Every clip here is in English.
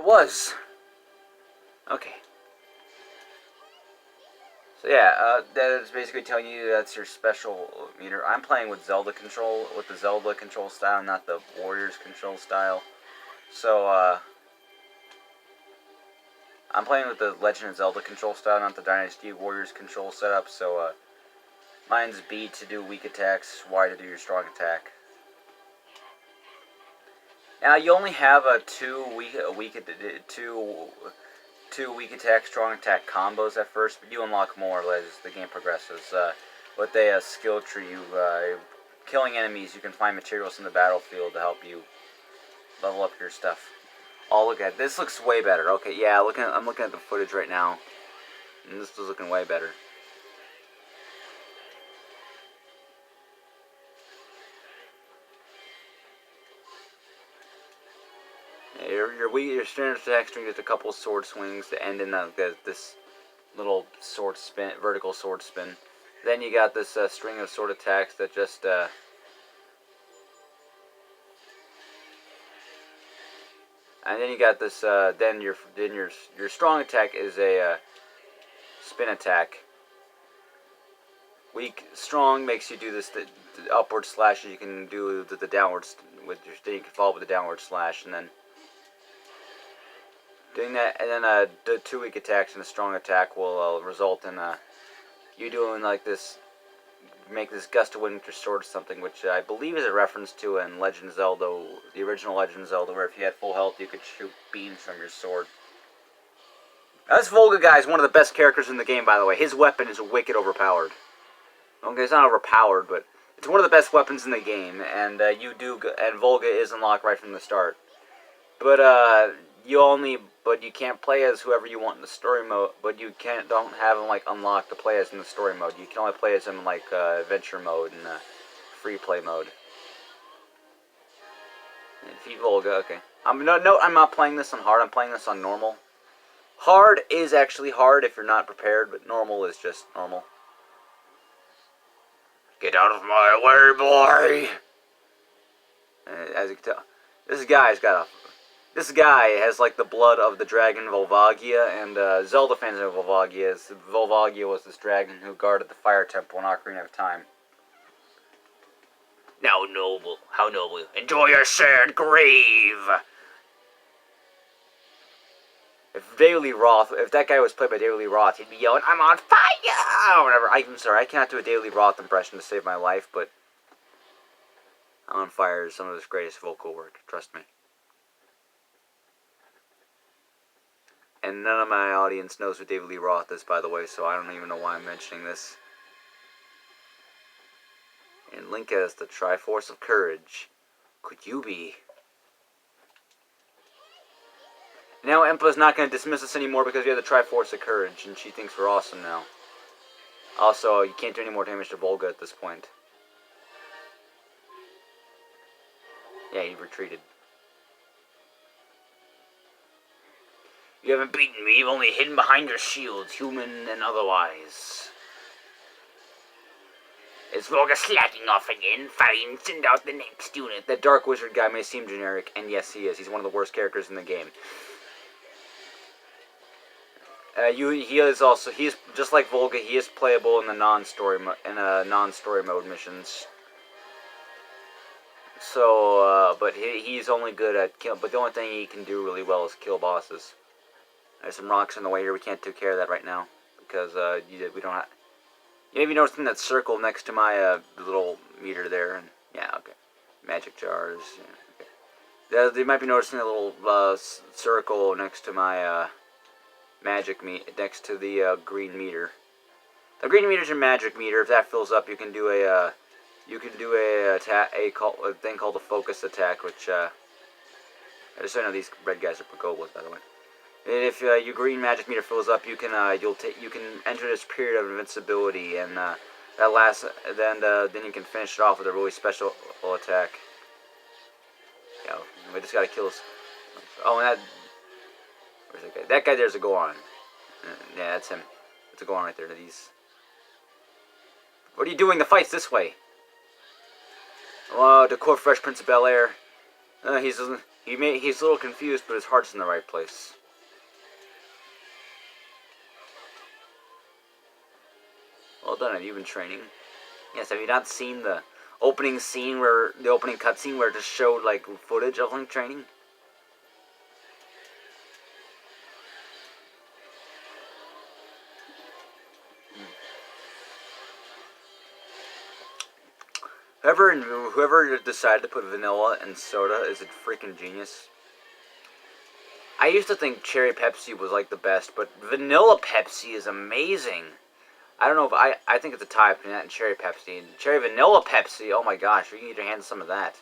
It was. Okay. So yeah, that is basically telling you that's your special meter. I'm playing with Zelda control, with the Zelda control style, not the Warriors control style. So, I'm playing with the Legend of Zelda control style, not the Dynasty Warriors control setup, so, mine's B to do weak attacks, Y to do your strong attack. Now, you only have two weak attack, strong attack combos at first, but you unlock more as the game progresses. With a skill tree, killing enemies, you can find materials in the battlefield to help you level up your stuff. Oh, look at this. Looks way better. Okay, yeah, I'm looking at the footage right now, and this is looking way better. Your standard attack string is a couple sword swings that end in this little sword spin, vertical sword spin. Then you got this string of sword attacks that just and then you got this. Then your strong attack is a spin attack. Weak, strong makes you do this the upward slash. You can do the downwards with your. Then you can follow with the downward slash, and then doing that, and then the two weak attacks and a strong attack will result in you doing like this. Make this gust of wind with your sword or something, which I believe is a reference to in Legend of Zelda, the original Legend of Zelda, where if you had full health, you could shoot beams from your sword. Now, this Volga guy is one of the best characters in the game, by the way. His weapon is wicked overpowered. Okay, it's not overpowered, but it's one of the best weapons in the game, and Volga is unlocked right from the start. But you can't play as whoever you want in the story mode. But you don't have him like unlocked to play as in the story mode. You can only play as him in like adventure mode and free play mode. And defeat Volga. Okay. I'm not playing this on hard. I'm playing this on normal. Hard is actually hard if you're not prepared, but normal is just normal. Get out of my way, boy! As you can tell, this guy has like the blood of the dragon Volvagia, and Zelda fans know Volvagia is. Volvagia was this dragon who guarded the fire temple in Ocarina of Time. Now noble, how noble. Enjoy your sad grave! If that guy was played by David Lee Roth, he'd be yelling, "I'm on fire!" Or whatever. I'm sorry, I cannot do a David Lee Roth impression to save my life, but "I'm on Fire" is some of his greatest vocal work, trust me. And none of my audience knows who David Lee Roth is, by the way, so I don't even know why I'm mentioning this. And Link has the Triforce of Courage. Could you be? Now Empa's not going to dismiss us anymore because we have the Triforce of Courage, and she thinks we're awesome now. Also, you can't do any more damage to Volga at this point. Yeah, he retreated. You haven't beaten me, you've only hidden behind your shields, human and otherwise. Is Volga slacking off again? Fine, send out the next unit. That Dark Wizard guy may seem generic, and yes he is. He's one of the worst characters in the game. He is just like Volga. He is playable in the non-story mode missions. So, but he's only good at kill. But the only thing he can do really well is kill bosses. There's some rocks in the way here. We can't take care of that right now because we don't have. You may be noticing that circle next to my little meter there, and yeah, okay. Magic jars. Yeah, okay. You might be noticing a little circle next to my next to the green meter. The green meter is your magic meter. If that fills up, you can do a thing called a focus attack, which I just know these red guys are Pokebos, by the way. And if your green magic meter fills up, you can enter this period of invincibility, and that lasts. Then you can finish it off with a really special attack. Yeah, we just gotta kill this. Oh, and that. Where's that guy? That guy there's a Goron. Yeah, that's him. That's a Goron right there. What are you doing? The fight's this way. Oh, the court fresh Prince of Bel-Air. He's a little confused, but his heart's in the right place. Well done, have you been training? Yes, have you not seen the opening cutscene where it just showed like footage of Link training? Whoever decided to put vanilla in soda is a freaking genius. I used to think cherry Pepsi was like the best, but vanilla Pepsi is amazing. I don't know if I think it's a tie between that and cherry Pepsi. And cherry vanilla Pepsi, oh my gosh, you can get your hands on some of that.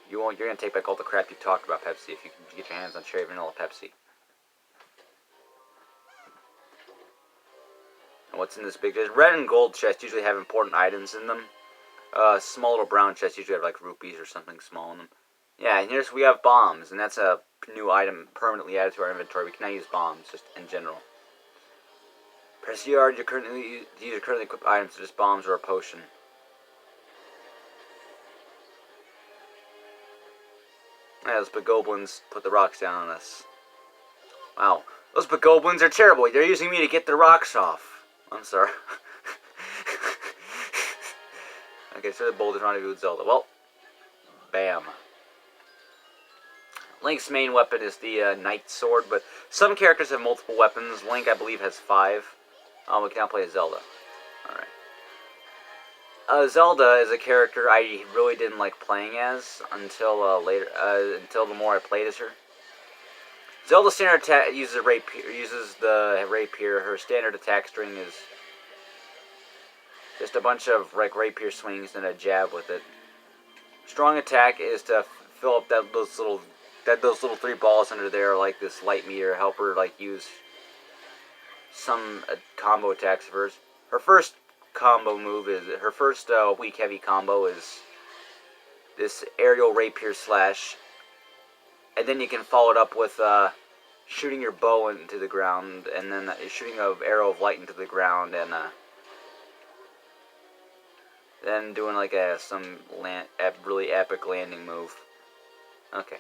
You're gonna take back all the crap you talked about Pepsi if you can get your hands on cherry vanilla Pepsi. And what's in this big chest? Red and gold chests usually have important items in them. Small little brown chests usually have like rupees or something small in them. Yeah, and we have bombs, and that's a new item permanently added to our inventory. We cannot use bombs, just in general. Press ER to use your currently equipped items such as bombs or a potion. Yeah, those bogoblins put the rocks down on us. Wow, those bogoblins are terrible. They're using me to get the rocks off. I'm sorry. Okay, so the boulders rendezvous with Zelda. Well, bam. Link's main weapon is the Knight Sword, but some characters have multiple weapons. Link, I believe, has 5. We can now play as Zelda. Alright. Zelda is a character I really didn't like playing as until later. Until the more I played as her. Zelda's standard attack uses the rapier. Her standard attack string is just a bunch of like rapier swings and a jab with it. Strong attack is to fill up those little 3 balls under there, like this light meter, help her like use some combo attacks of hers. Her first combo move is weak heavy combo is this aerial rapier slash, and then you can follow it up with shooting your bow into the ground, and then shooting an arrow of light into the ground, and then doing like some really epic landing move. Okay.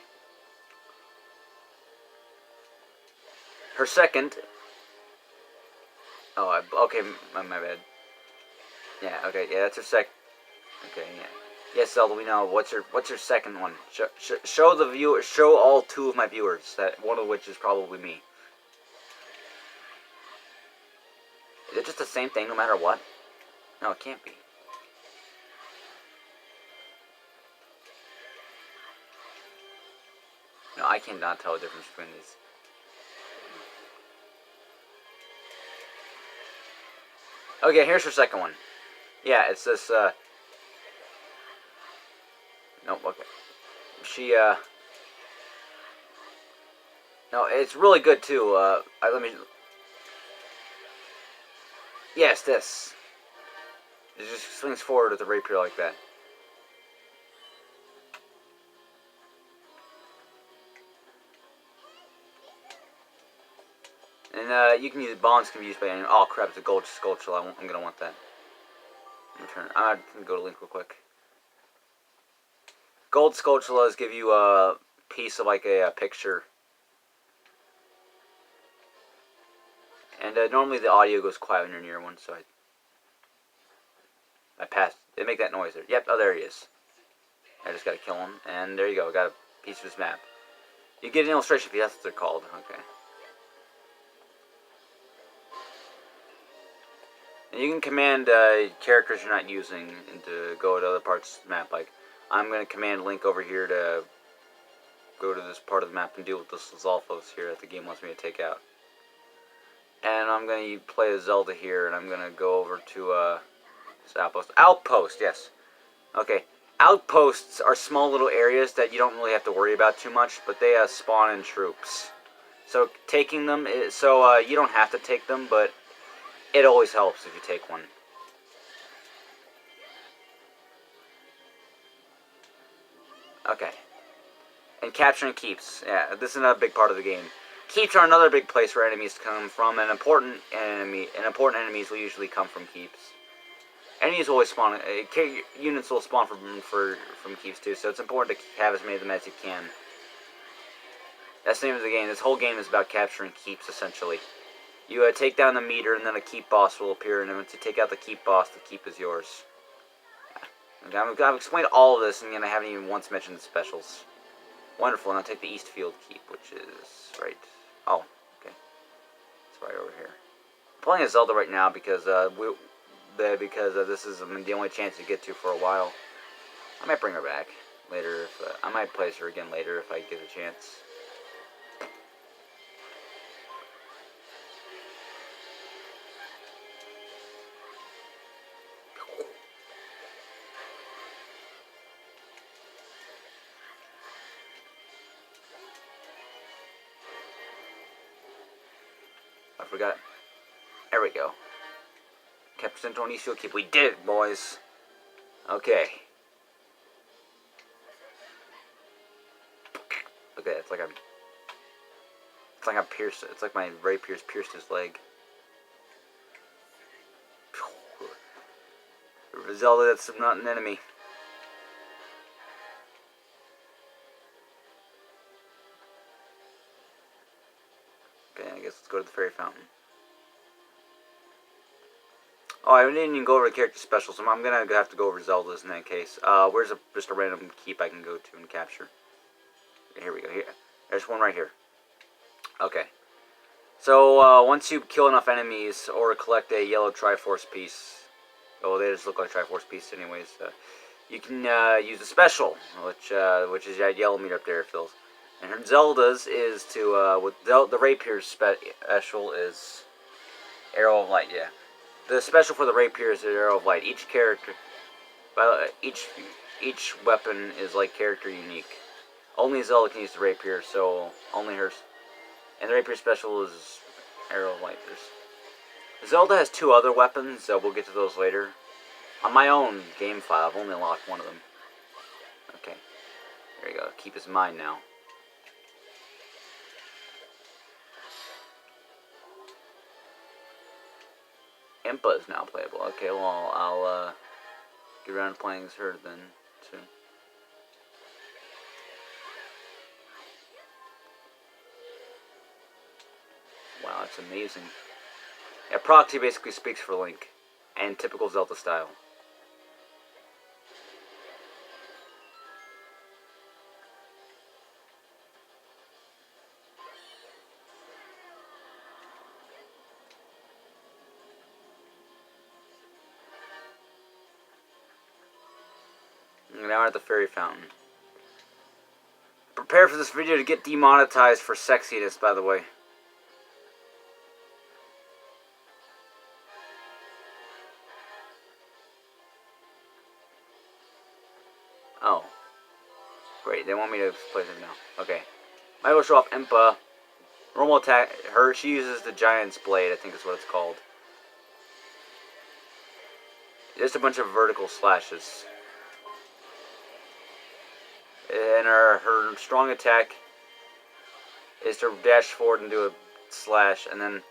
Her second. Oh, okay, my bad. Yeah, okay, yeah, that's her sec. Okay, yeah. Yes, Zelda, we know. What's your second one? Show the viewer. Show all 2 of my viewers. That one of which is probably me. Is it just the same thing no matter what? No, it can't be. No, I cannot tell the difference between these. Okay, here's her second one. Yeah, it's this, Nope, okay. No, it's really good, too. Let me... Yes, this. It just swings forward with the rapier like that. And, you can use bombs can be used by anyone. Oh crap, it's a gold sculpture. I'm gonna want that. I'm gonna go to Link real quick. Gold sculptulas give you a piece of like a picture. And normally the audio goes quiet when you're near one, so I passed. They make that noise there. Yep, oh there he is. I just gotta kill him, and there you go. Got a piece of his map. You get an illustration if that's what they're called. Okay. And you can command characters you're not using and to go to other parts of the map. Like, I'm going to command Link over here to go to this part of the map and deal with this Lizalfos here that the game wants me to take out. And I'm going to play as Zelda here, and I'm going to go over to this outpost. Outpost, yes. Okay. Outposts are small little areas that you don't really have to worry about too much, but they spawn in troops. So taking them, you don't have to take them, but it always helps if you take one. Okay. And capturing keeps. Yeah, this is another big part of the game. Keeps are another big place where enemies come from, and important enemies will usually come from keeps. Enemies always spawn. Units will spawn from keeps too, so it's important to have as many of them as you can. That's the name of the game. This whole game is about capturing keeps, essentially. You take down the meter, and then a keep boss will appear, and then once you take out the keep boss, the keep is yours. Okay, I've explained all of this, and I haven't even once mentioned the specials. Wonderful, and I'll take the Eastfield keep, which is right... Oh, okay. It's right over here. I'm playing as Zelda right now because this is the only chance to get to for a while. I might bring her back later. I might place her again later if I get a chance. I forgot. There we go. Kept Central and Eastfield keep. We did it, boys. Okay. Okay, it's like I'm pierced. It's like my rapier's pierced his leg. Zelda, that's not an enemy. Okay, I guess let's go to the fairy fountain. Oh, I didn't even go over the character specials, so I'm gonna have to go over Zelda's in that case. Where's just a random keep I can go to and capture? Here we go. Here, there's one right here. Okay. So once you kill enough enemies or collect a yellow Triforce piece, oh, they just look like Triforce pieces, anyways. You can use a special, which is that yellow meter up there, fills. And her Zelda's is to with the Rapier's special is Arrow of Light. Yeah. The special for the rapier is the Arrow of Light. Each character, each weapon is like character unique. Only Zelda can use the rapier, so only her. And the rapier special is Arrow of Light. Zelda has 2 other weapons, so we'll get to those later. On my own game file, I've only unlocked one of them. Okay, there you go. Keep his mind now. Impa is now playable. Okay, well, I'll get around to playing as her then, soon. Wow, that's amazing. Yeah, Proxy basically speaks for Link, and typical Zelda style. Now we're at the fairy fountain. Prepare for this video to get demonetized for sexiness, by the way. Oh. Great, they want me to place it now. Okay. Might will show off Impa. Normal attack. She uses the Giant's Blade, I think is what it's called. Just a bunch of vertical slashes. And her strong attack is to dash forward and do a slash, and then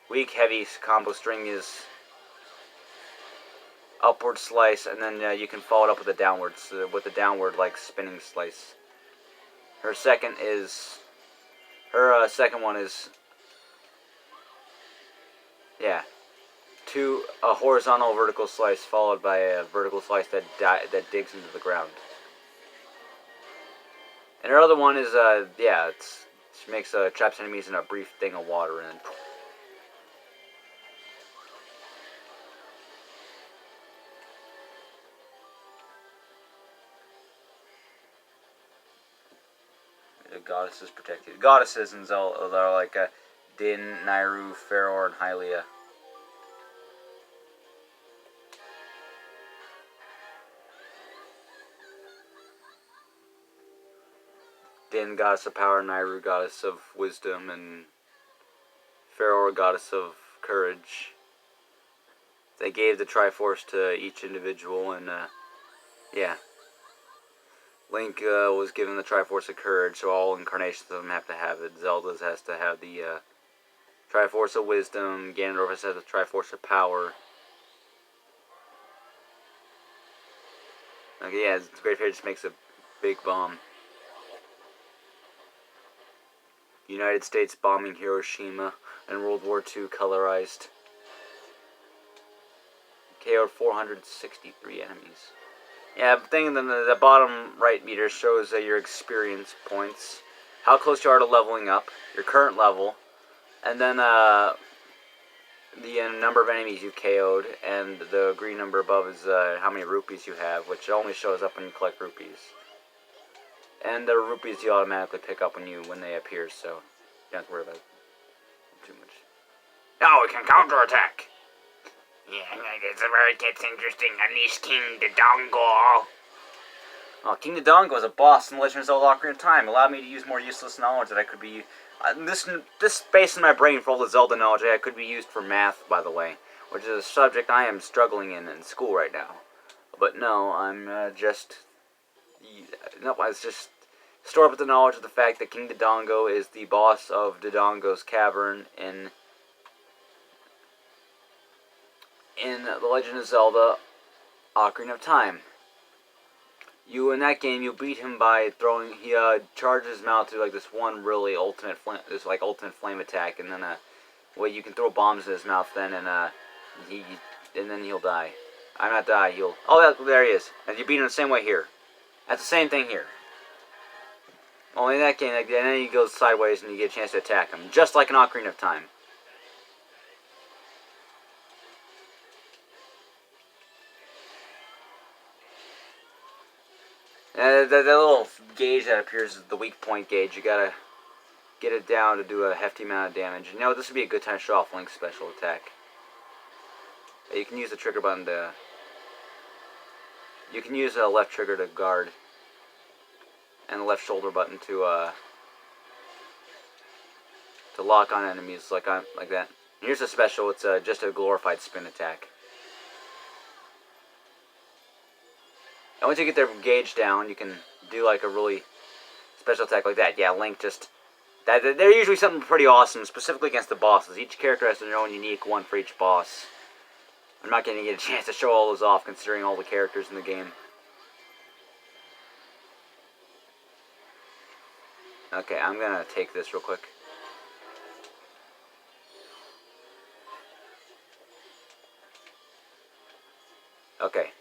weak heavy combo string is upward slice, and then you can follow it up with a downward like spinning slice. Her second one is a horizontal vertical slice followed by a vertical slice that digs into the ground. And her other one is, she makes traps enemies in a brief thing of water, and the goddesses protected. Goddesses in Zelda are like Din, Nairu, Faroor, and Hylia. Din, goddess of power, Nairu, goddess of wisdom, and Faroor, goddess of courage. They gave the Triforce to each individual, and Link was given the Triforce of courage, so all incarnations of them have to have it. Zelda's has to have the Triforce of wisdom. Ganondorf has the Triforce of power. Okay, yeah, Great Fairy just makes a big bomb. United States bombing Hiroshima and World War II colorized. KO'd 463 enemies. Yeah, the thing in the bottom right meter shows your experience points, how close you are to leveling up, your current level, and then the number of enemies you've KO'd, and the green number above is how many rupees you have, which only shows up when you collect rupees. And the rupees you automatically pick up when they appear, so you don't have to worry about it too much. Now we can counterattack! Yeah, this is where it gets interesting. Unleash King Dodongo. Oh, King Dodongo is a boss in Legend of Zelda Ocarina of Time. Allowed me to use more useless knowledge that I could be... this space in my brain for all the Zelda knowledge that could be used for math, by the way. Which is a subject I am struggling in school right now. But no, I'm just... No, I was just... Store up with the knowledge of the fact that King Dodongo is the boss of Dodongo's Cavern in The Legend of Zelda Ocarina of Time. In that game, you beat him by throwing. He charges his mouth to like this one really ultimate flame attack, and then you can throw bombs in his mouth then, and then he'll die. I'm not die. He'll. Oh, there he is. And you beat him the same way here. That's the same thing here. Only in that game, and then he goes sideways, and you get a chance to attack him, just like an Ocarina of Time. That little gauge that appears is the weak point gauge. You gotta get it down to do a hefty amount of damage. You know, this would be a good time to show off Link's special attack. You can use the trigger button to... You can use the left trigger to guard. And the left shoulder button to lock on enemies like that. Here's a special. It's just a glorified spin attack. And once you get their gauge down, you can do like a really special attack like that. Yeah, Link just... They're usually something pretty awesome, specifically against the bosses. Each character has their own unique one for each boss. I'm not going to get a chance to show all those off, considering all the characters in the game. Okay, I'm going to take this real quick. Okay.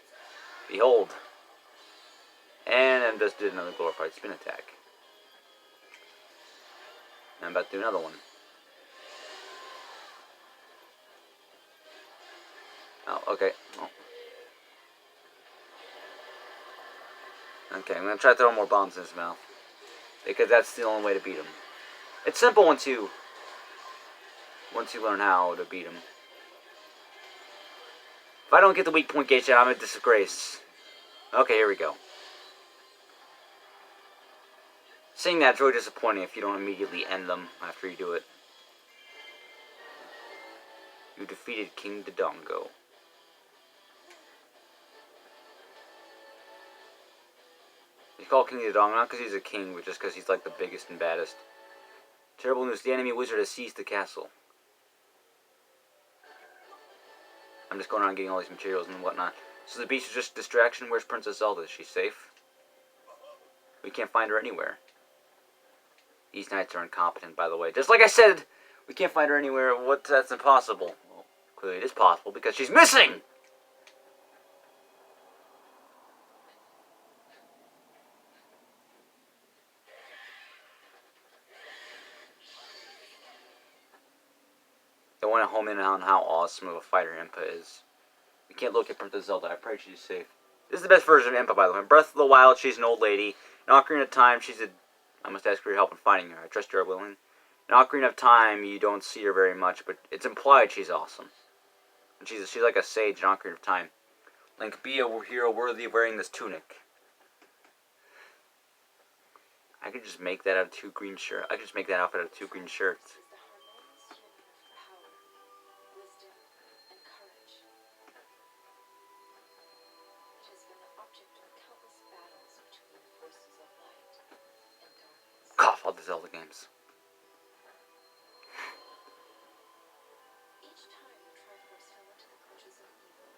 Behold. And I just did another glorified spin attack. And I'm about to do another one. Oh, okay. Oh. Okay, I'm going to try to throw more bombs in his mouth. Because that's the only way to beat him. It's simple once you learn how to beat him. If I don't get the weak point gauge out, I'm a disgrace. Okay, here we go. Seeing that's really disappointing if you don't immediately end them after you do it. You defeated King Dodongo. He's called King Dodongo not because he's a king, but just because he's like the biggest and baddest. Terrible news, the enemy wizard has seized the castle. I'm just going around getting all these materials and whatnot. So the beach is just a distraction. Where's Princess Zelda? Is she safe? We can't find her anywhere. These knights are incompetent, by the way. Just like I said, we can't find her anywhere. That's impossible. Well, clearly it is possible because she's missing! I want to home in on how awesome of a fighter Impa is. We can't look at Princess Zelda. I pray she's safe. This is the best version of Impa, by the way. In Breath of the Wild, she's an old lady. In Ocarina of Time, she's a... I must ask for your help in finding her. I trust you are willing. In Ocarina of Time, you don't see her very much, but it's implied she's awesome. And she's like a sage in Ocarina of Time. Link, be a hero worthy of wearing this tunic. I could just make that out of two green shirts. I could just make that outfit out of two green shirts. Cough, all the Zelda games. Each time the Triforce fell into the clutches of evil,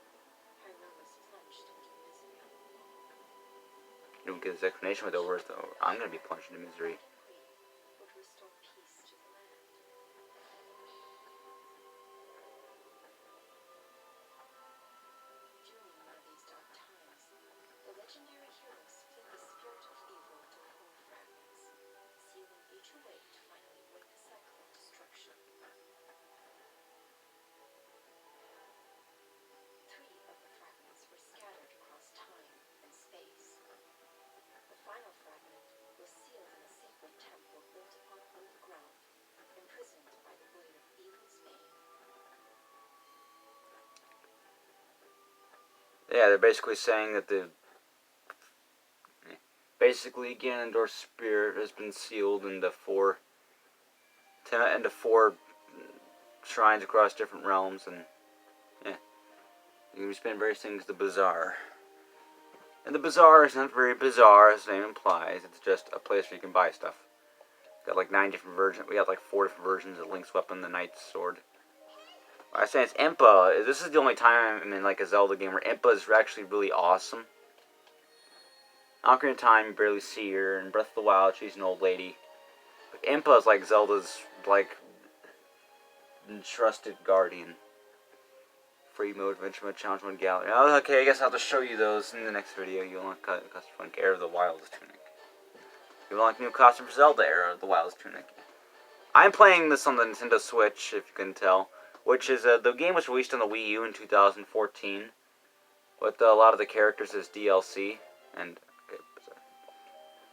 Hyrule was plunged into misery. You don't get this explanation with the words, though. I'm gonna be plunged into misery. Would restore peace to Yeah, they're basically saying that basically Ganondorf's spirit has been sealed into four shrines across different realms, and yeah, you can spend various things. The bazaar, and the bazaar is not very bizarre as the name implies. It's just a place where you can buy stuff. Got like 9 different versions. We got like 4 different versions of Link's weapon, the Knight's sword. I say it's Impa. This is the only time I'm in like a Zelda game where Impa is actually really awesome. Ocarina of Time, you barely see her. In Breath of the Wild, she's an old lady. But Impa is like Zelda's like trusted guardian. Free mode, adventure mode, challenge mode, gallery. Oh, okay, I guess I'll have to show you those in the next video. You'll unlock custom Era of the Wild's tunic. You'll unlock new costume for Zelda Era of the Wild's tunic. I'm playing this on the Nintendo Switch, if you can tell. Which is, the game was released on the Wii U in 2014. With a lot of the characters as DLC. And, okay, bazaar.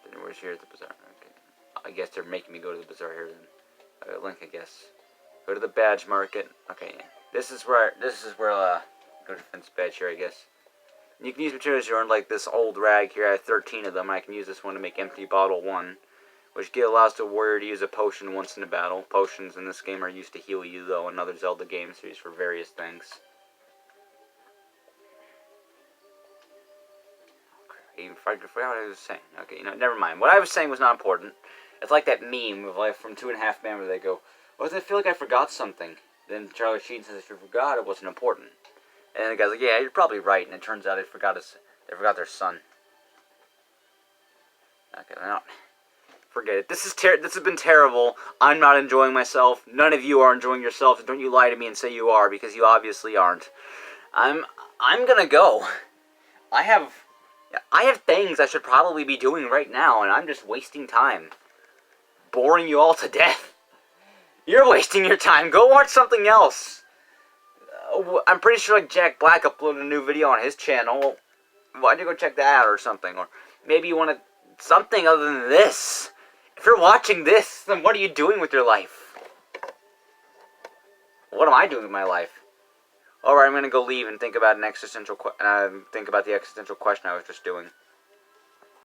Then where's here at the bazaar? Okay. I guess they're making me go to the bazaar here then. Link, I guess. Go to the badge market. Okay, yeah. This is where, go to Finn's badge here, I guess. You can use materials you earned, like this old rag here. I have 13 of them. I can use this one to make empty bottle 1. Which allows the warrior to use a potion once in a battle. Potions in this game are used to heal you, though, in other Zelda games are used for various things. Okay, even if I forgot what I was saying. Okay, you know, never mind. What I was saying was not important. It's like that meme of like from 2.5 Men where they go, "Oh, I feel like I forgot something." Then Charlie Sheen says, "If you forgot, it wasn't important." And the guy's like, "Yeah, you're probably right." And it turns out they forgot their son. Okay, now. Forget it. This has been terrible. I'm not enjoying myself. None of you are enjoying yourselves. Don't you lie to me and say you are, because you obviously aren't. I'm gonna go. I have things I should probably be doing right now, and I'm just wasting time. Boring you all to death. You're wasting your time. Go watch something else. I'm pretty sure like Jack Black uploaded a new video on his channel. Why don't you go check that out or something? Or maybe you want something other than this. If you're watching this, then what are you doing with your life? What am I doing with my life? Alright, I'm gonna go leave and think about the existential question I was just doing.